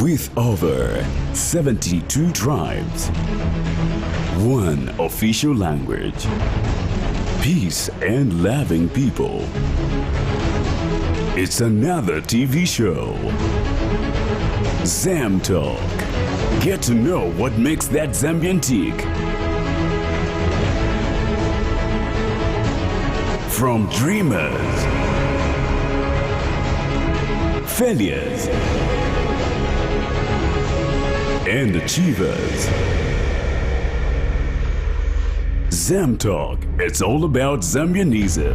With over 72 tribes, one official language, peace and loving people. It's another TV show. ZAMTALK. Get to know what makes that Zambian tick. From dreamers, failures, and achievers. ZAMTALK, it's all about Zambianism.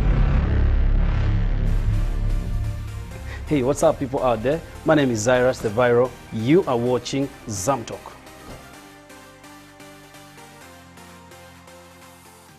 Hey, what's up people out there? My name is Cyrus the Viral. You are watching ZAMTALK.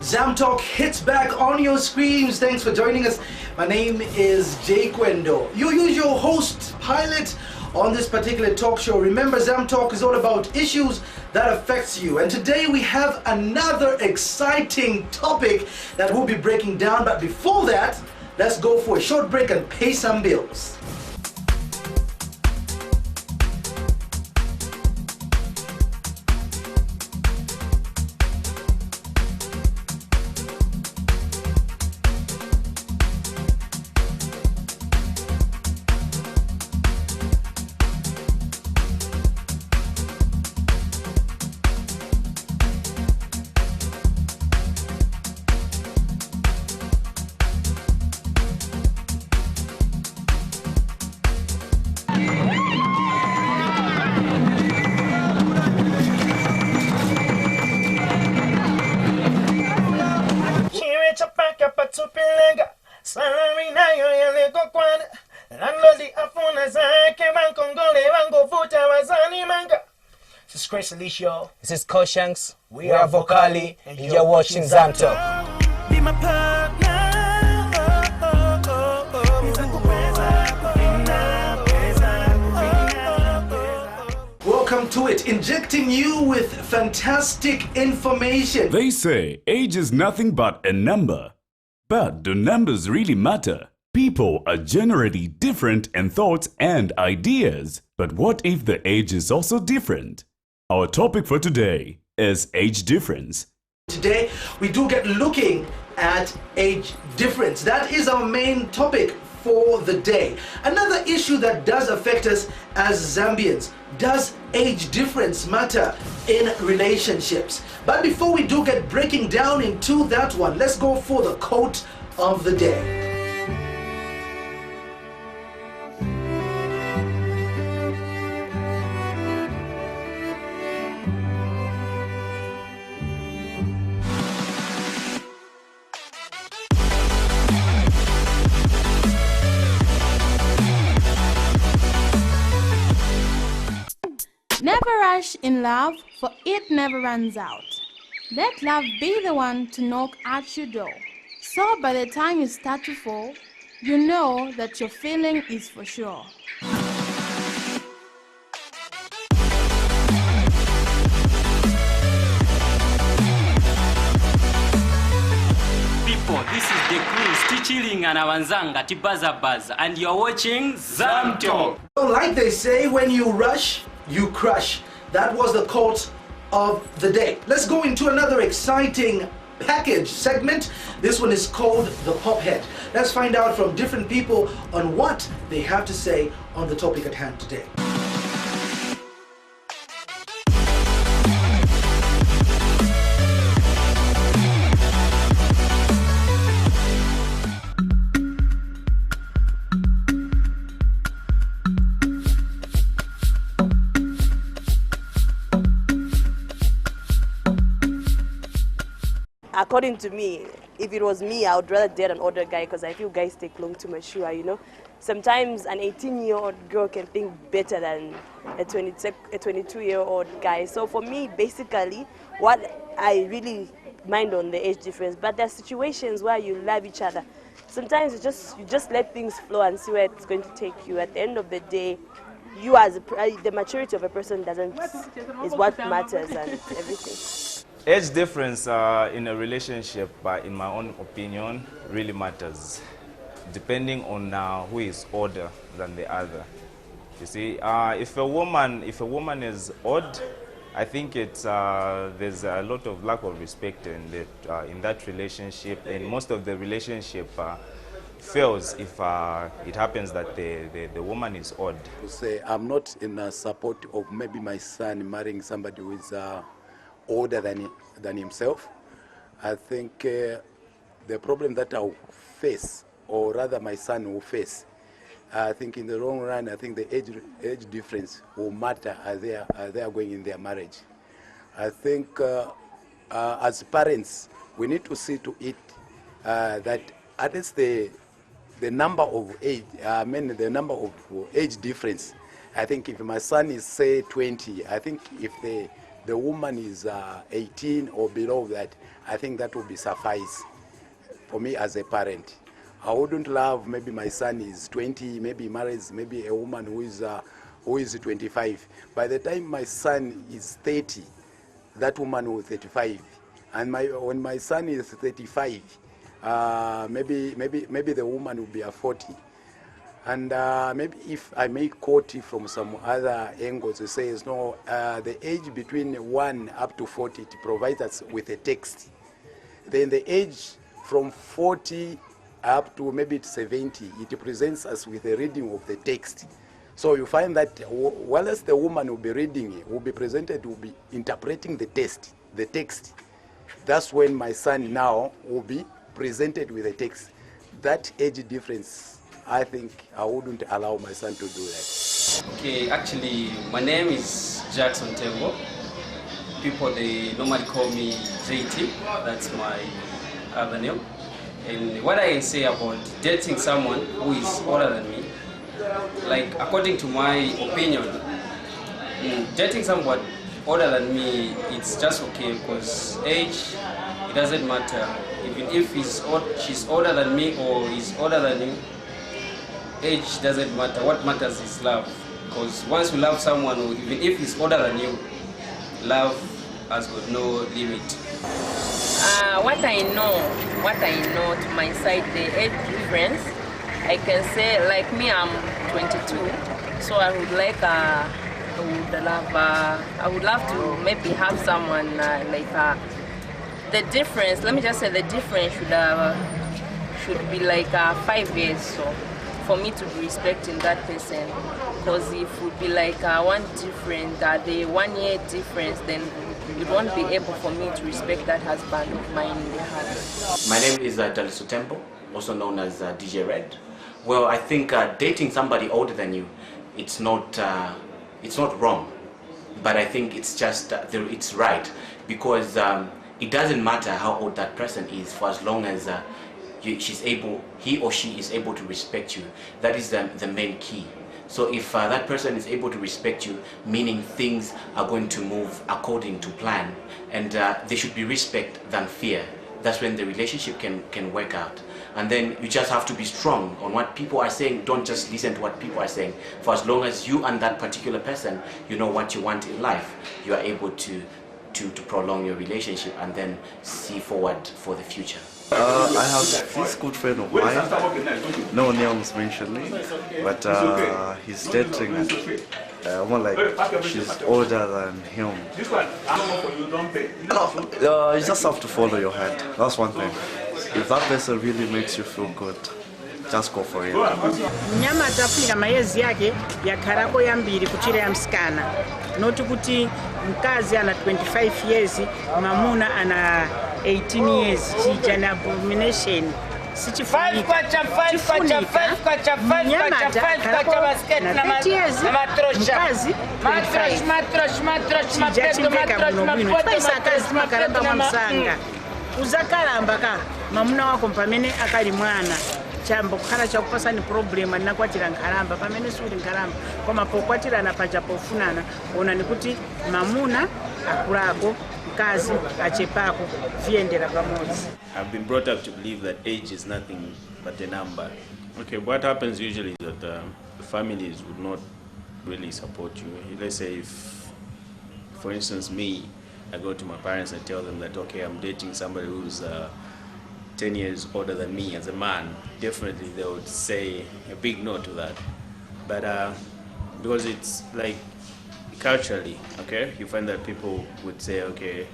ZAMTALK hits back on your screens. Thanks for joining us. My name is Jay Kwendo. Your usual host, pilot on this particular talk show. Remember, ZAMTALK is all about issues that affects you. And today we have another exciting topic that we'll be breaking down. But before that, let's go for a short break and pay some bills. This is Chris Alicia. This is Koshanks. We are Vocali, and you're watching ZAMTALK. Be my partner. Welcome to it, injecting you with fantastic information. They say age is nothing but a number. But do numbers really matter? People are generally different in thoughts and ideas. But what if the age is also different? Our topic for today is age difference. Today, we do get looking at age difference. That is our main topic for the day. Another issue that does affect us as Zambians. Does age difference matter in relationships? But before we do get breaking down into that one, let's go for the quote of the day. Never rush in love, for it never runs out. Let love be the one to knock at your door. So by the time you start to fall, you know that your feeling is for sure. People, this is the crew, Stichiling and Awanzanga, Tibaza Baza, and you're watching ZAMTALK. Like they say, when you rush, you crush. That was the quote of the day. Let's go into another exciting package segment. This one is called the Pop Head. Let's find out from different people on what they have to say on the topic at hand today. According to me, if it was me, I would rather date an older guy because I feel guys take long to mature, you know. Sometimes an 18-year-old girl can think better than a 22-year-old guy. So for me, basically, what I really mind on the age difference, but there are situations where you love each other. Sometimes you just let things flow and see where it's going to take you. At the end of the day, you as the maturity of a person is what matters and everything. Age difference in a relationship, in my own opinion, really matters, depending on who is older than the other. You see, if a woman is odd, I think it's there's a lot of lack of respect in that relationship, and most of the relationship fails if it happens that the woman is odd. To say I'm not in support of maybe my son marrying somebody who is older than himself. I think the problem that I'll face, or rather my son will face, I think in the long run, I think the age difference will matter as they are going in their marriage. I think as parents, we need to see to it that at least the number of age, the number of age difference. I think if my son is say 20, I think if the woman is 18 or below that, I think that will be suffice for me as a parent. I wouldn't love maybe my son is 20, maybe marries maybe a woman who is 25. By the time my son is 30, that woman was 35, and when my son is 35, maybe the woman will be a 40. And maybe if I may quote it from some other angles, it says, no, the age between 1 up to 40, it provides us with a text. Then the age from 40 up to maybe 70, it presents us with a reading of the text. So you find that whilst the woman will be reading, will be presented, will be interpreting the text. That's when my son now will be presented with a text. That age difference, I think I wouldn't allow my son to do that. Okay, actually, my name is Jackson Tembo. People, they normally call me JT. That's my other name. And what I can say about dating someone who is older than me, like according to my opinion, dating someone older than me, it's just okay because age, it doesn't matter. Even if she's older than me or he's older than you, age doesn't matter. What matters is love. Because once you love someone, or even if he's older than you, love has got no limit. What I know to my side, the age difference, I can say, like me, I'm 22, so I would love to maybe have someone the difference. Let me just say the difference should be like 5 years. So for me to be respecting that person, because if it would be like the 1 year difference, then it won't be able for me to respect that husband of mine in the heart. My name is Daliso Temple, also known as DJ Red. Well, I think dating somebody older than you, it's not wrong, but I think it's just it's right, because it doesn't matter how old that person is, for as long as he or she is able to respect you. That is the main key. So if that person is able to respect you, meaning things are going to move according to plan, and there should be respect than fear. That's when the relationship can work out. And then you just have to be strong on what people are saying. Don't just listen to what people are saying. For as long as you and that particular person, you know what you want in life, you are able to prolong your relationship and then see forward for the future. I have this good friend of mine, no names mentioning, but he's dating more like she's older than him. You just have to follow your heart. That's one thing. If that person really makes you feel good, just go for it. Nyama tapira mayezi yake yakharako yambiri kuchira ya msikana. Noti kuti mkazi ana 25 years, mamuna ana 18 years. Chija na abomination. Uzakaramba ka mamuna wako pamene akali mwana chambo kukhala chakupasani problem anakwatira nkhalamba pamene suli nkhalamba koma pokwatirana paja pofunana ona nikuti mamuna akulako mkazi achepako viendera pamodzi. I've been brought up to believe that age is nothing but a number. Okay, what happens usually is that the families would not really support you. Let's say if, for instance, me, I go to my parents and tell them that, okay, I'm dating somebody who's 10 years older than me as a man, definitely they would say a big no to that. But because it's like culturally, okay, you find that people would say, okay,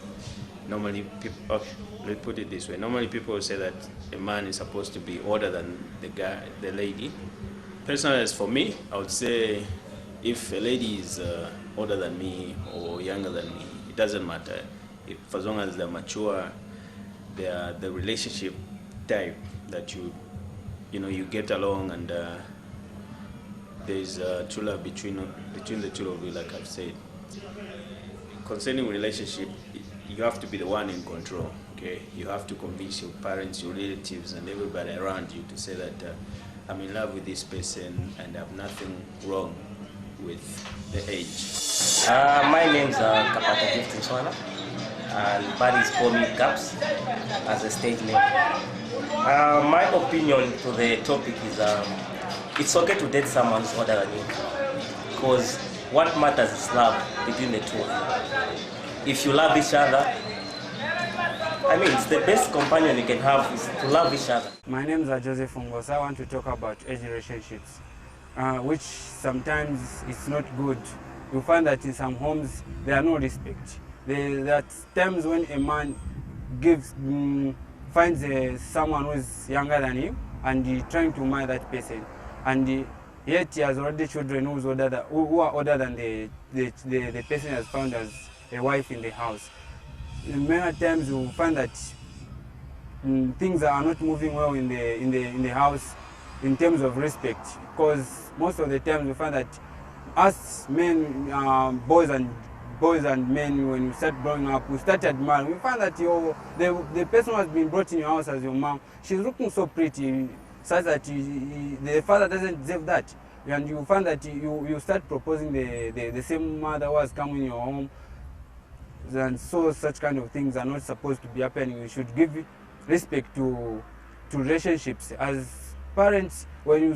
normally people, okay, let's put it this way, normally people would say that a man is supposed to be older than the lady. Personally, as for me, I would say if a lady is older than me or younger than me, it doesn't matter. If, as long as they're mature, they're the relationship type that you get along, and there's true love between the two of you, like I've said. Concerning relationship, you have to be the one in control, okay? You have to convince your parents, your relatives, and everybody around you to say that I'm in love with this person and I have nothing wrong with the age. My name's Kapata Gift Nswana, and buddies call me Caps as a stage name. My opinion to the topic is it's okay to date someone who's older than you, because what matters is love between the two of you. If you love each other, I mean, it's the best companion you can have is to love each other. My name is Joseph Ungos. I want to talk about age relationships, which sometimes it's not good. You find that in some homes there are no respect. There are times when a man finds someone who is younger than him and he's trying to marry that person, and yet he has already children who are older than the person has found as a wife in the house. Many times you find that things are not moving well in the house in terms of respect, because most of the times we find that us men, boys and men, when we start growing up, we start admiring. We find that the person who has been brought in your house as your mom, she's looking so pretty, such that the father doesn't deserve that. And you find that you start proposing the same mother who has come in your home. And so such kind of things are not supposed to be happening. We should give respect to relationships. As parents, when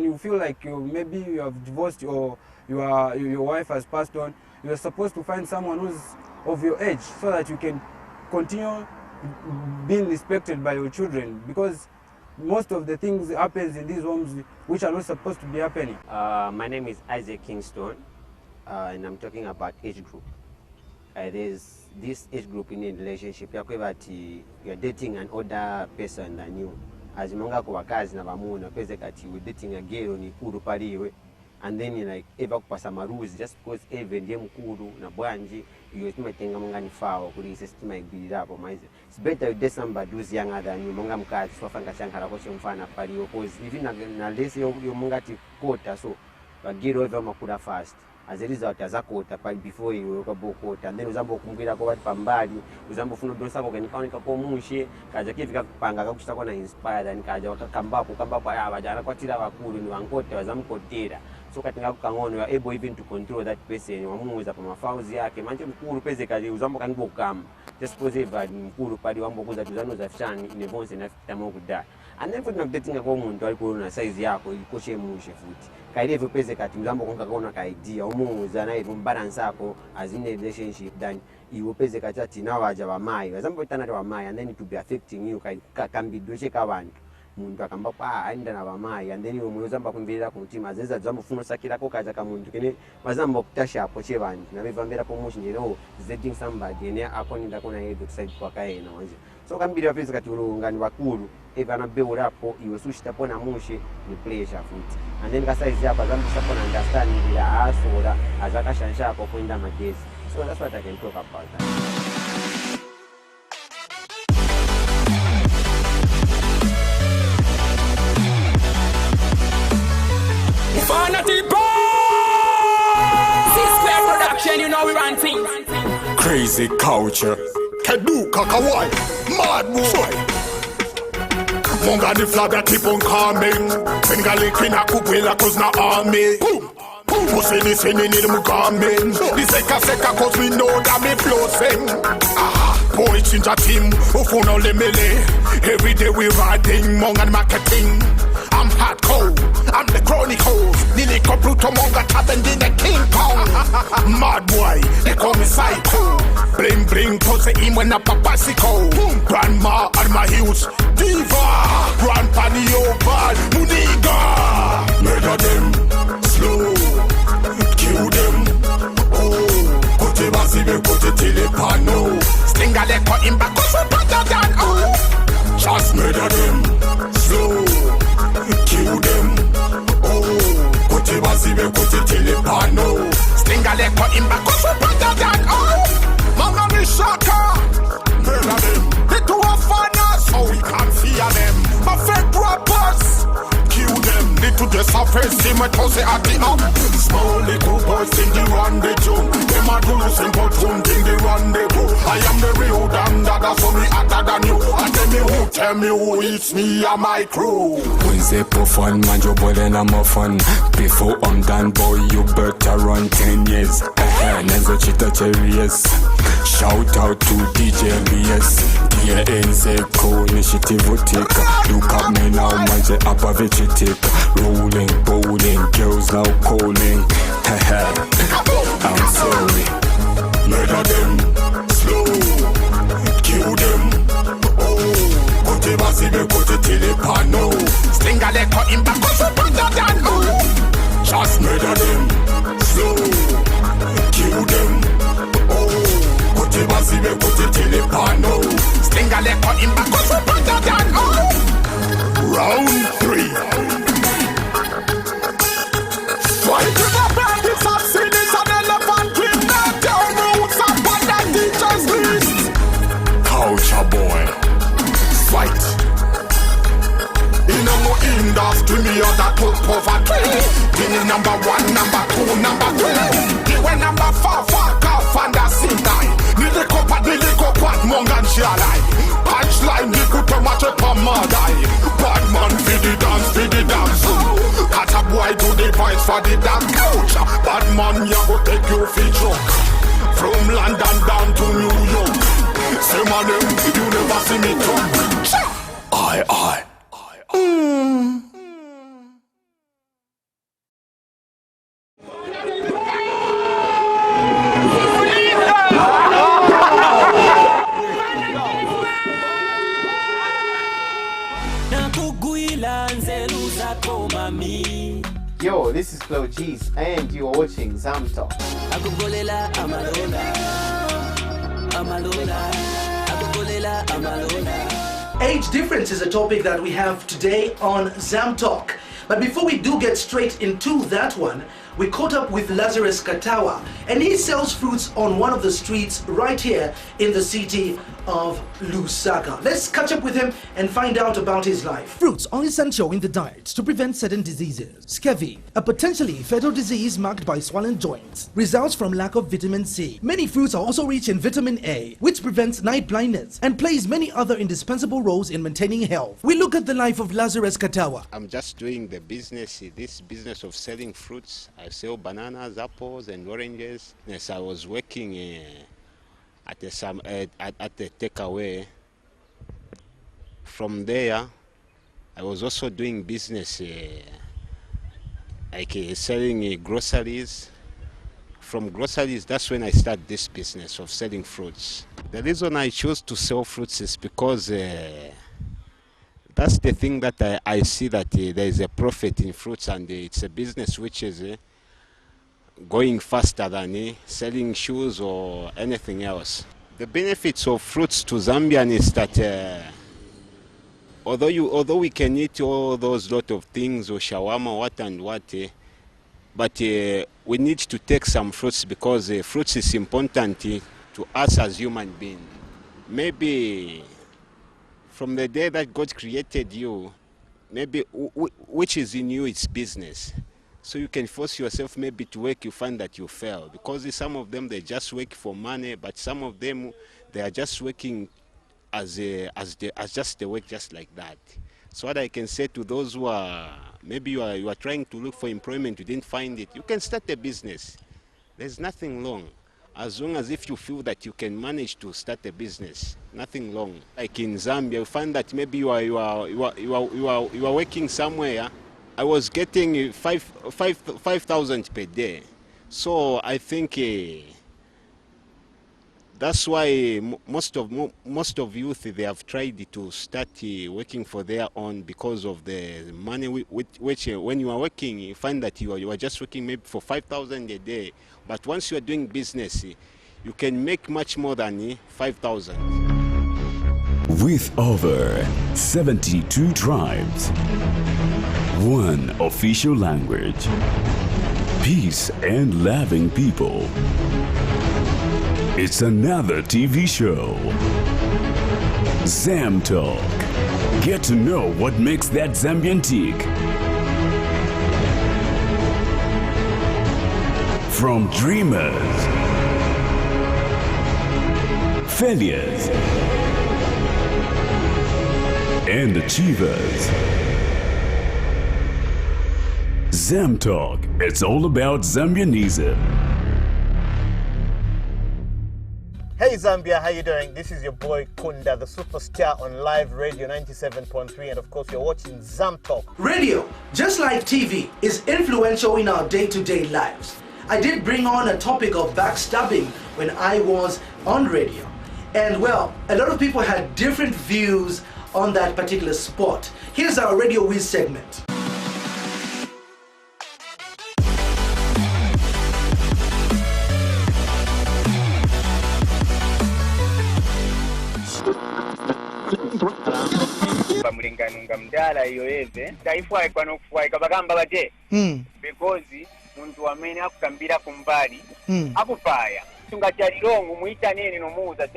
you feel like maybe you have divorced or your wife has passed on, you are supposed to find someone who's of your age so that you can continue being respected by your children, because most of the things happens in these homes which are not supposed to be happening. My name is Isaac Kingston, and I'm talking about age group. There's this age group in a relationship. You're dating an older person than you. As monga kwa kazi na bamuna pese kati you dating a girl ni kuru paliwe, and then you like eva kupasa maruzi just because even ndiye mkuru na bwanji you tumetenga monga ni fawo kuli system igbilira hapo maize. It's better you date somebody who's younger than you, monga mkazi swafanga shankara ko chimfana paliwe, because even na less yo monga ti kota, so bagiro eva makura fast. As a result, as a quota, before you go quota, and then Uzambo Kumbira go at Pambadi, Uzambo Funo and Conica Pomushi, Kajakivika Panga, inspired, and Kajaka Kambaku, Kambapa, Quatira, Kuru, and Kota, Zamko Tira. So Katangakan, you are able even to control that person, you move up from a Fauzia, Mancham Kuru Pesika, Uzambo can go come, just pose it by Kuru Padi, Wambo that Uzano of Shan in the bones enough time of that. And then for not dating a woman to Alcorona size Yako, you coach a mushi foot. Kaidevu pese kati mzambo konga kona kaidia umuza na ivu balance ako as in a relationship, then you pese kati na waja wa mai wazambo itana wa mai, and then it will be affecting you can be doche kawantu muntu akamba kwa aenda na wa mai, and then you muzamba kumvira kumtima zeza zambo funo sakira ko kaja ka muntu kene wazambo kutasha apo chevantu na bivambira ko mushi njero dating somebody ne akoni ndakona hedu side kwa kaena wanje. So kambira pese kati ulungani wakuru eva na build up iwe sushita pona mushi ni pleasure foot, and then kasize hapa zambi sapona understand bila asora azaka shansha hapo kwenda magezi. So that's what I can talk about that. Production, you know we run things. Crazy culture. Kedu kakawai. Mad boy. Monga the flag that keep on coming. Bengali kina kupela cause na army. Musini sini need mugamin. The seka cause we know that me flossing. Boy change a team. Ufuno lemele. Every day we riding. Monga marketing. I'm hardcore. I'm the chronicles. Nini Bruto Monga tapping in the King Kong. Mad boy, they call me psycho. Bling bling, pose him when a papasico. Grandma on my heels. Diva, Grandpa Neopal, Muniga. Murder them slow. pano. Sting a leg cut him back, cause we better than all. Just murder them, slow, kill them. Oh, kote bazibe kote telepano. Sting a leg cut him back, cause we better than all. Mama me shaka, murder them. They do a finance, so we can't fear them. My fake rappers, kill them. Little the surface, see my toes at the up. Small little boys in the rendezvous. Them a do simple tune in the rendezvous. I am the real damn dada, so me hotter than you. And tell me who it's me and my crew. When they perform, man, you boy, then I'm a fun. Before I'm done, boy, you better run 10 years. Nenzo chita cherries. Shout out to DJ BS. Dear NZCO initiative will take. Look at me now, man, they up a vegetate. Rolling, bowling, girls now calling. I'm sorry. Murder them, slow, kill them. Oh, kote bazibe kote telepano. Sting a leg cut him back, cause we better than all. Just murder them, slow, kill them. Oh, kote bazibe kote telepano. Sting a leg cut him back, cause we better than all. Round 3. Fight to the bandits of cities and elephant king. Not your roots up on that teacher's list. Culture boy, fight. In a more industry, me or that put poverty. Give me number 1, number 2, number 3. Give me number 4, fuck off and a C9. Nili kopat, mongan shalai. Punchline, ni kutomache pamadai. Bad man, for the dance. Cut a boy to the voice for the damn culture. Bad man, ya go take you for joke. From London down to New York. Say my name, you never see me talk. I. Yo, this is Flo G's and you're watching ZAMTALK. Age difference is a topic that we have today on ZAMTALK. But before we do get straight into that one, we caught up with Lazarus Katawa, and he sells fruits on one of the streets right here in the city of Lusaka. Let's catch up with him and find out about his life. Fruits are essential in the diet to prevent certain diseases. Scurvy, a potentially fatal disease marked by swollen joints, results from lack of vitamin C. Many fruits are also rich in vitamin A, which prevents night blindness and plays many other indispensable roles in maintaining health. We look at the life of Lazarus Katawa. I'm just doing the business, this business of selling fruits. I sell bananas, apples, and oranges. Yes, I was working at the takeaway. From there, I was also doing business like selling groceries. From groceries, that's when I started this business of selling fruits. The reason I chose to sell fruits is because that's the thing that I see that there is a profit in fruits, and it's a business which is going faster than selling shoes or anything else. The benefits of fruits to Zambian is that although we can eat all those lot of things, or shawarma, what and what, but we need to take some fruits because fruits is important to us as human beings. Maybe from the day that God created you, maybe which is in you, it's business. So you can force yourself maybe to work, you find that you fail. Because some of them, they just work for money, but some of them, they are just working as just the work just like that. So what I can say to those who are, maybe you are trying to look for employment, you didn't find it, you can start a business. There's nothing wrong. As long as if you feel that you can manage to start a business, nothing wrong. Like in Zambia, you find that maybe you are working somewhere. I was getting 5,000 per day. So I think that's why most of youth, they have tried to start working for their own because of the money which when you are working, you find that you are just working maybe for 5,000 a day. But once you are doing business, you can make much more than 5,000. With over 72 tribes, one official language, peace and loving people. It's another TV show. ZAMTALK. Get to know what makes that Zambian tick. From dreamers, failures, and achievers. ZAMTALK, it's all about Zambianism. Hey Zambia, how you doing? This is your boy Kunda, the superstar on Live Radio 97.3, and of course you're watching ZAMTALK. Radio, just like TV, is influential in our day-to-day lives. I did bring on a topic of backstabbing when I was on radio. And well, a lot of people had different views on that particular spot. Here's our Radio Wiz segment. Bamulinganunga mdala yoyeve taifwa kwano kufwa kabagamba baje because muntu amene akukambira kumbali akufaya tungachalirongo muita nene nomuuza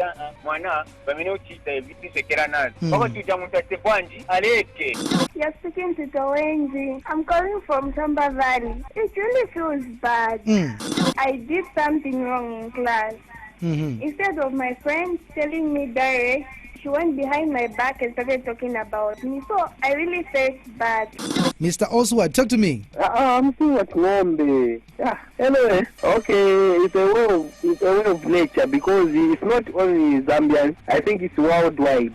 mwana bamene uchita ebitisekera nazo bako tuja muntu atebwanji aleke. You're speaking to Towenji. I'm calling from Tamba Valley. It really feels bad. I did something wrong in class. Instead of my friend telling me direct, she went behind my back and started talking about me. So I really felt bad. Mr. Oswald, talk to me. I'm seeing what's Ngombe. Anyway, okay, it's a way of nature because it's not only Zambian. I think it's worldwide.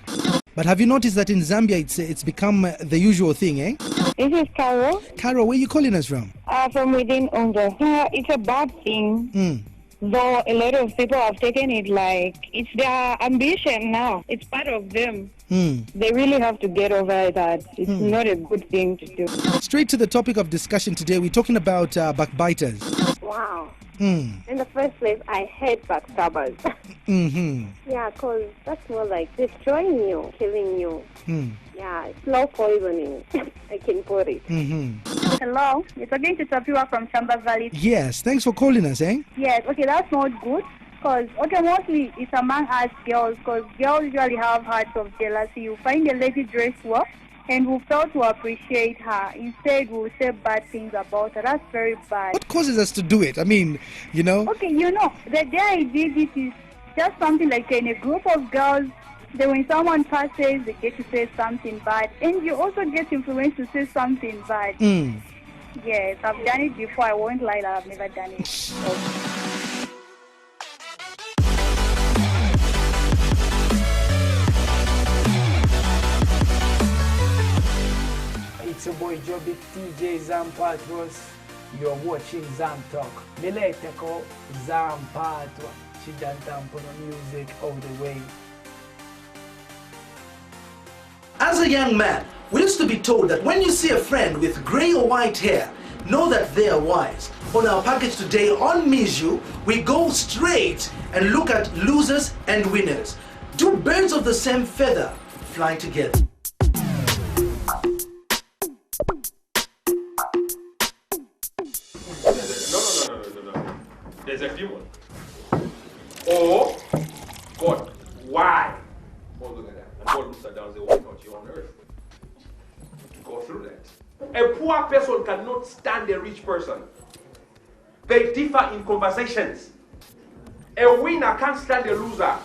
But have you noticed that in Zambia it's become the usual thing, eh? This is Carol. Carol, where are you calling us from? From within Unga. It's a bad thing. Though a lot of people have taken it like it's their ambition now. It's part of them. They really have to get over that. It's not a good thing to do. Straight to the topic of discussion today, we're talking about backbiters. Wow. In the first place, I hate backstabbers. Yeah, because that's more like destroying you, killing you. Yeah, slow poisoning. I can put it. Hello, you're talking to Tapiwa from Chamba Valley. Yes, thanks for calling us, eh? Yes, okay, that's not good. Because, okay, mostly it's among us girls, because girls usually have hearts of jealousy. You find a lady dressed well, and we'll fail to appreciate her. Instead, we'll say bad things about her. That's very bad. What causes us to do it? I mean, you know? Okay, you know, the day I did this is just something like in a group of girls, then when someone passes, they get to say something bad. And you also get influenced to say something bad. Yes, I've done it before. I won't lie that I've never done it. It's your boy Joby TJ Zampatros. You're watching ZAMTALK. Melete ko Zampatwa. Chidantampono music all the way. As a young man, we used to be told that when you see a friend with grey or white hair, know that they are wise. On our package today on Miju, we go straight and look at losers and winners. Two birds of the same feather fly together. No. There's a demon. Or God. Why? God look at that. And God looks at down and says, why not you on earth? To go through that. A poor person cannot stand a rich person. They differ in conversations. A winner can't stand a loser.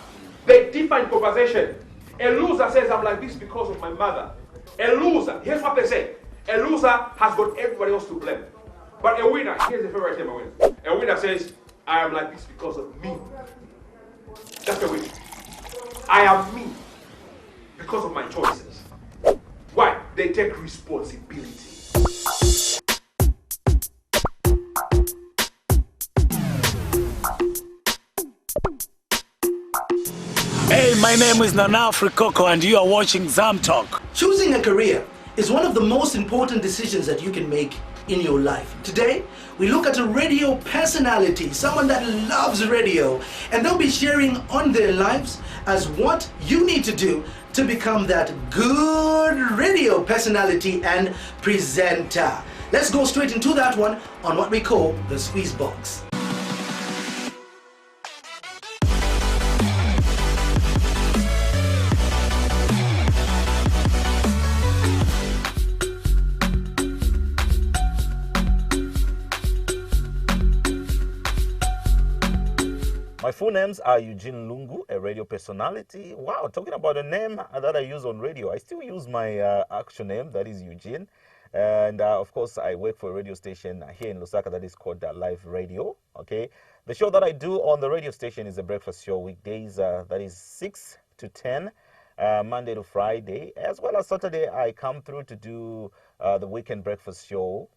They differ in conversation. A loser says, I'm like this because of my mother. A loser, here's what they say. A loser has got everybody else to blame. But a winner, here's the favorite term I win. A winner says, I am like this because of me. That's the winner. I am me because of my choices. Why? They take responsibility. Hey, my name is Nana Frikoko and you are watching ZAMTALK. Choosing a career is one of the most important decisions that you can make in your life. Today, we look at a radio personality, someone that loves radio, and they'll be sharing on their lives as what you need to do to become that good radio personality and presenter. Let's go straight into that one on what we call the squeeze box. My full names are Eugene Lungu, a radio personality. Wow, talking about a name that I use on radio. I still use my actual name, that is Eugene. And of course, I work for a radio station here in Lusaka that is called Live Radio. Okay, the show that I do on the radio station is a breakfast show weekdays, that is 6 to 10, Monday to Friday. As well as Saturday, I come through to do the weekend breakfast show.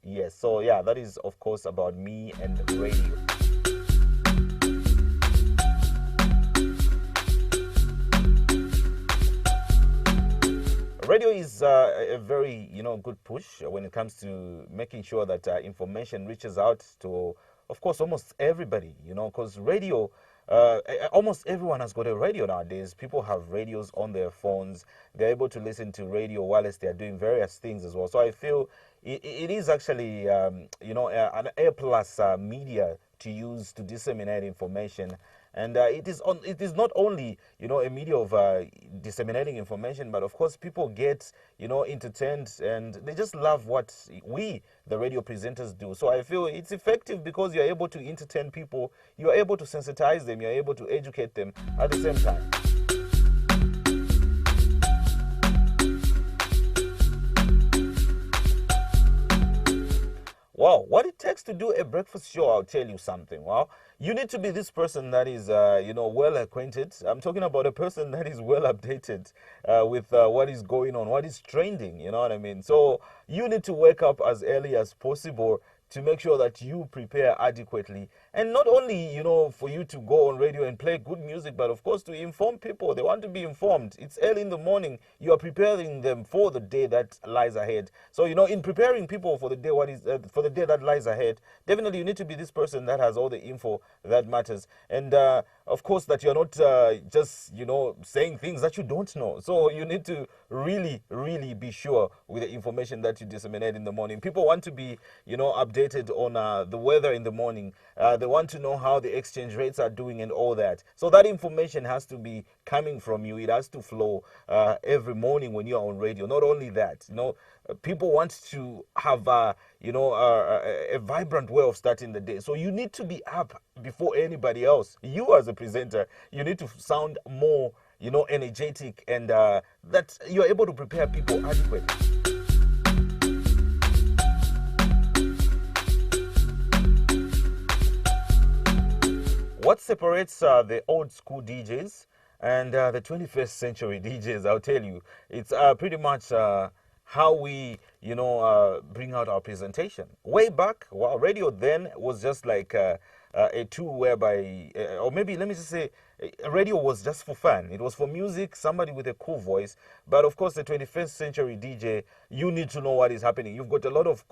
Yes, so yeah, that is of course about me and radio. Radio is a very, good push when it comes to making sure that information reaches out to, of course, almost everybody, because radio, almost everyone has got a radio nowadays. People have radios on their phones. They're able to listen to radio whilst they're doing various things as well. So I feel it is actually, an A-plus media to use to disseminate information. And it is not only, a media of disseminating information, but of course people get, entertained, and they just love what we, the radio presenters, do. So I feel it's effective because you're able to entertain people, you're able to sensitize them, you're able to educate them at the same time. Wow, what it takes to do a breakfast show, I'll tell you something. Wow, you need to be this person that is, well acquainted. I'm talking about a person that is well updated with what is going on, what is trending, you know what I mean? So you need to wake up as early as possible to make sure that you prepare adequately. And not only, for you to go on radio and play good music, but of course to inform people. They want to be informed. It's early in the morning. You are preparing them for the day that lies ahead. So, in preparing people for the day for the day that lies ahead, definitely you need to be this person that has all the info that matters. And of course that you're not just, saying things that you don't know. So you need to really, really be sure with the information that you disseminate in the morning. People want to be, updated on the weather in the morning. They want to know how the exchange rates are doing and all that. So that information has to be coming from you. It has to flow every morning when you're on radio. Not only that, people want to have, a vibrant way of starting the day. So you need to be up before anybody else. You as a presenter, you need to sound more, energetic, and that you're able to prepare people adequately. What separates the old school DJs and the 21st century DJs, I'll tell you, it's pretty much how we, bring out our presentation. Way back, radio then was just like a tool whereby, or maybe let me just say, radio was just for fun. It was for music, somebody with a cool voice. But of course, the 21st century DJ, you need to know what is happening. You've got a lot of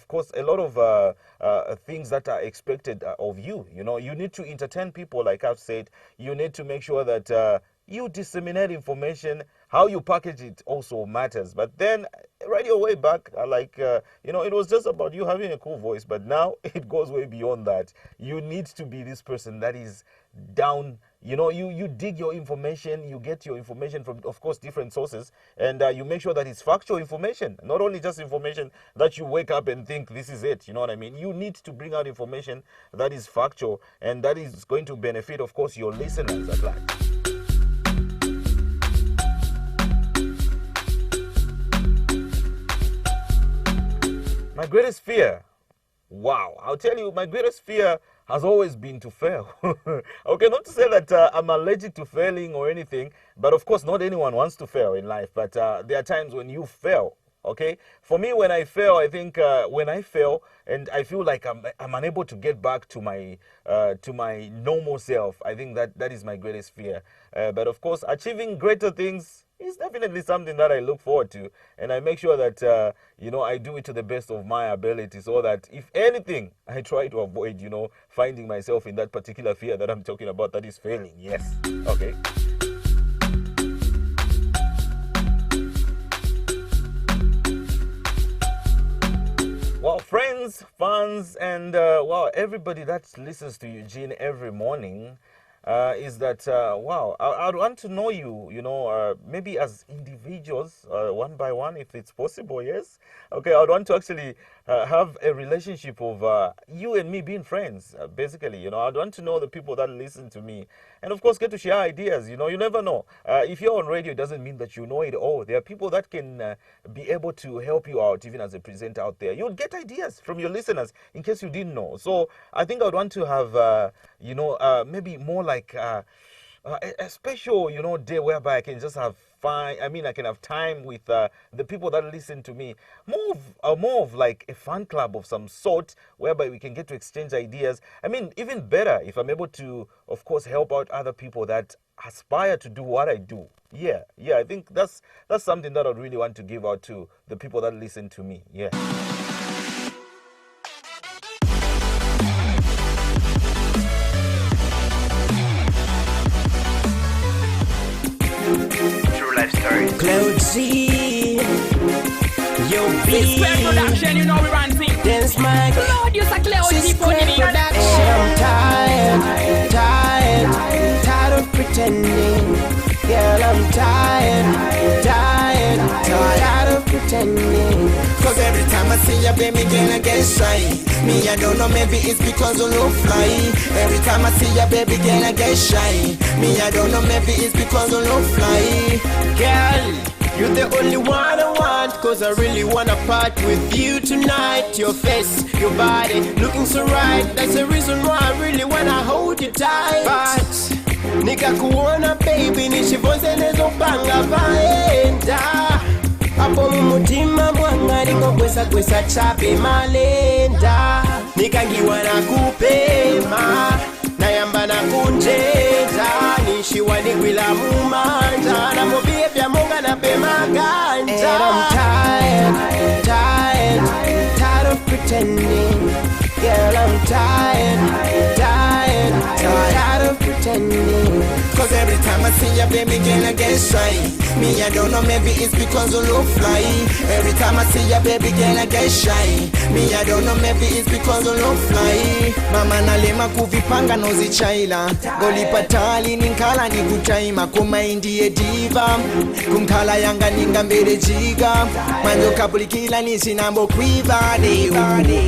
course, a lot of things that are expected of you. You need to entertain people, like I've said. You need to make sure that you disseminate information. How you package it also matters. But then radio way back, it was just about you having a cool voice. But now it goes way beyond that. You need to be this person that is down. You dig your information, you get your information from, of course, different sources, and you make sure that it's factual information, not only just information that you wake up and think this is it, you know what I mean? You need to bring out information that is factual and that is going to benefit, of course, your listeners at large. My greatest fear, wow, I'll tell you, my greatest fear has always been to fail. Okay, not to say that I'm allergic to failing or anything, but of course not anyone wants to fail in life, but there are times when you fail. Okay, for me, when I fail, I think when I fail and I feel like I'm unable to get back to my normal self, I think that is my greatest fear. But of course, achieving greater things is definitely something that I look forward to, and I make sure that I do it to the best of my ability, so that if anything, I try to avoid finding myself in that particular fear that I'm talking about, that is failing. Yes. Okay. Well, friends, fans, and everybody that listens to Eugene every morning, is that I'd want to know you, maybe as individuals, one by one, if it's possible. Yes. Okay, I'd want to actually have a relationship of you and me being friends. Basically, I'd want to know the people that listen to me, and of course, get to share ideas. You never know. If you're on radio, it doesn't mean that you know it all. There are people that can be able to help you out, even as a presenter out there. You'll get ideas from your listeners in case you didn't know. So I think I'd want to have, maybe more like a special, day whereby I can just have fun. I mean, I can have time with the people that listen to me. More of like a fan club of some sort, whereby we can get to exchange ideas. I mean, even better if I'm able to, of course, help out other people that aspire to do what I do. Yeah, I think that's something that I'd really want to give out to the people that listen to me. Yeah. Cloud C, yo B, production, you know we run things. Dance mic, Cloud, you say Cloud C production. I'm tired of pretending. Girl, I'm tired of pretending. Cause every time I see ya, baby girl, I get shy. Me, I don't know, maybe it's because I look fly. Every time I see ya, baby girl, I get shy. Me, I don't know, maybe it's because I look fly. Girl, you're the only one I want, cause I really wanna part with you tonight. Your face, your body, looking so right. That's the reason why I really wanna hold you tight. But nikakuona baby, nishivonze nezopanga vaenda. Apo mumutima mwanga kwesa chape malenda. Nikangiwa na kupema, nayamba na kunjeza. Nishiwa nikwila mumanja, na mubibya munga na pema ganja. And I'm tired of pretending. Girl, I'm tired of pretending. Cause every time I see ya, baby girl, I get shy. Me, I don't know, maybe it's because I look fly. Every time I see ya, baby girl, I get shy. Me, I don't know, maybe it's because I look fly. Mama nalema kuvipanga nozi chaila. Goli patali ninkala ni kutaima. Kuma indie diva kumkala yanga ninga mbele jiga. Manjo kabuli kila nisi nambo quiva.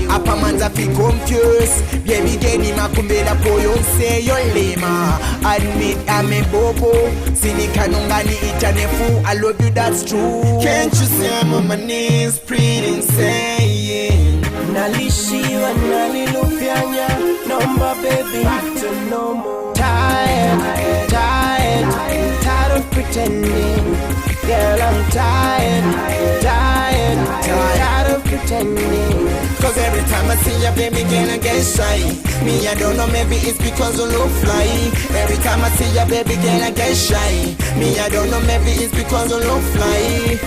Apa manza fi confused. Baby girl ni makumbela poyonse yolema. Admit I'm a bobo. Sini kanungani itanefu. I love you, that's true. Can't you see I'm on my knees praying, saying nalishiwa nalilufyanya. Number baby to no more. Tired of pretending. Girl, I'm tired of pretending. Cause every time I see ya, baby girl, I get shy. Me, I don't know, maybe it's because I look fly. Every time I see ya, baby girl, I get shy. Me, I don't know, maybe it's because I look fly.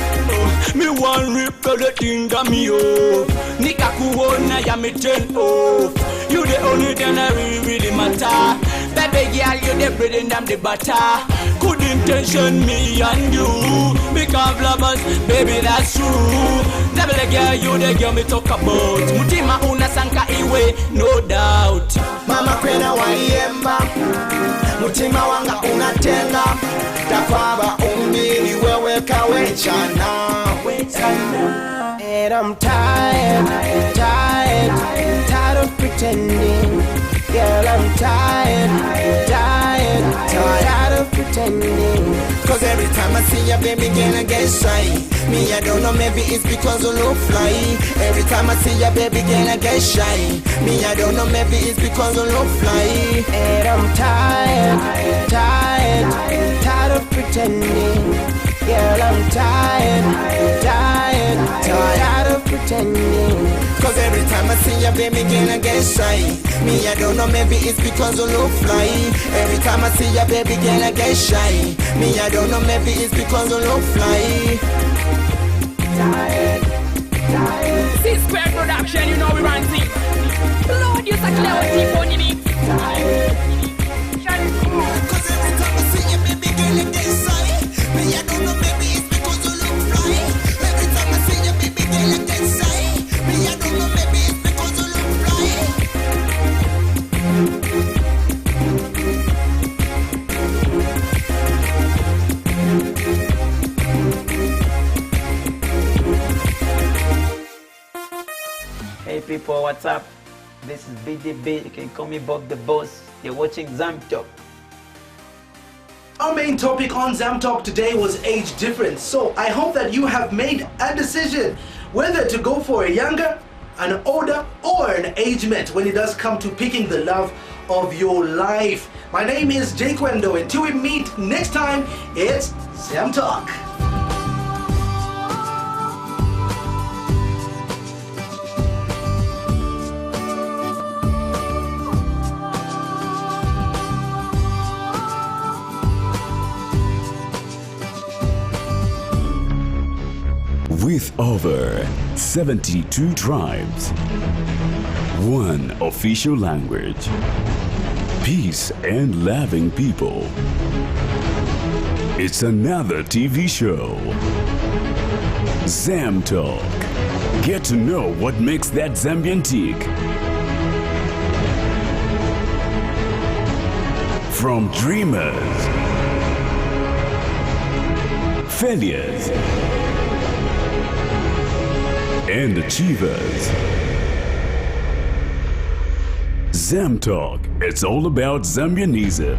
Me one rip the thing that me off. Nika kuona ya me turn off. You the only thing that really matter. Baby girl, you the bread and I'm the butter. Good intention, me and you. Because lovers, baby, that's true. Never the girl, you the girl me talk about. Mutima unasanka iwe, no doubt. Mama kwena waiemba, mutima wanga unatenga. Takwaba umbili wewe kawechana. And I'm tired of pretending. Girl, I'm tired of pretending. Cause every time I see ya, baby girl, I get shy. Me, I don't know, maybe it's because I look fly. Every time I see ya, baby girl, I get shy. Me, I don't know, maybe it's because I look fly. And I'm tired of pretending. Girl, I'm tired pretending. Cause every time I see you, baby girl, I get shy. Me, I don't know, maybe it's because you look fly. Every time I see you, baby girl, I get shy. Me, I don't know, maybe it's because you look fly. Tired. C-Square Production, you know we run things. Lord, you such clever deep on me. Cause every time I see you, baby girl, I get shy. Me, I don't know, maybe it's because you look fly. Every time I see you, baby girl, I get shy. Me, I don't know, maybe it's because you look fly. Hey people, what's up? This is BDB. You can call me Bob the Boss. You're watching ZAMTALK. Our main topic on ZAMTALK today was age difference. So I hope that you have made a decision whether to go for a younger, an older, or an age mate when it does come to picking the love of your life. My name is Jake Wendo. Until we meet next time, it's ZAMTALK. With over 72 tribes, one official language, peace and loving people. It's another TV show. ZAMTALK. Get to know what makes that Zambian tick. From dreamers, failures, and achievers. ZAMTALK, it's all about Zambianism.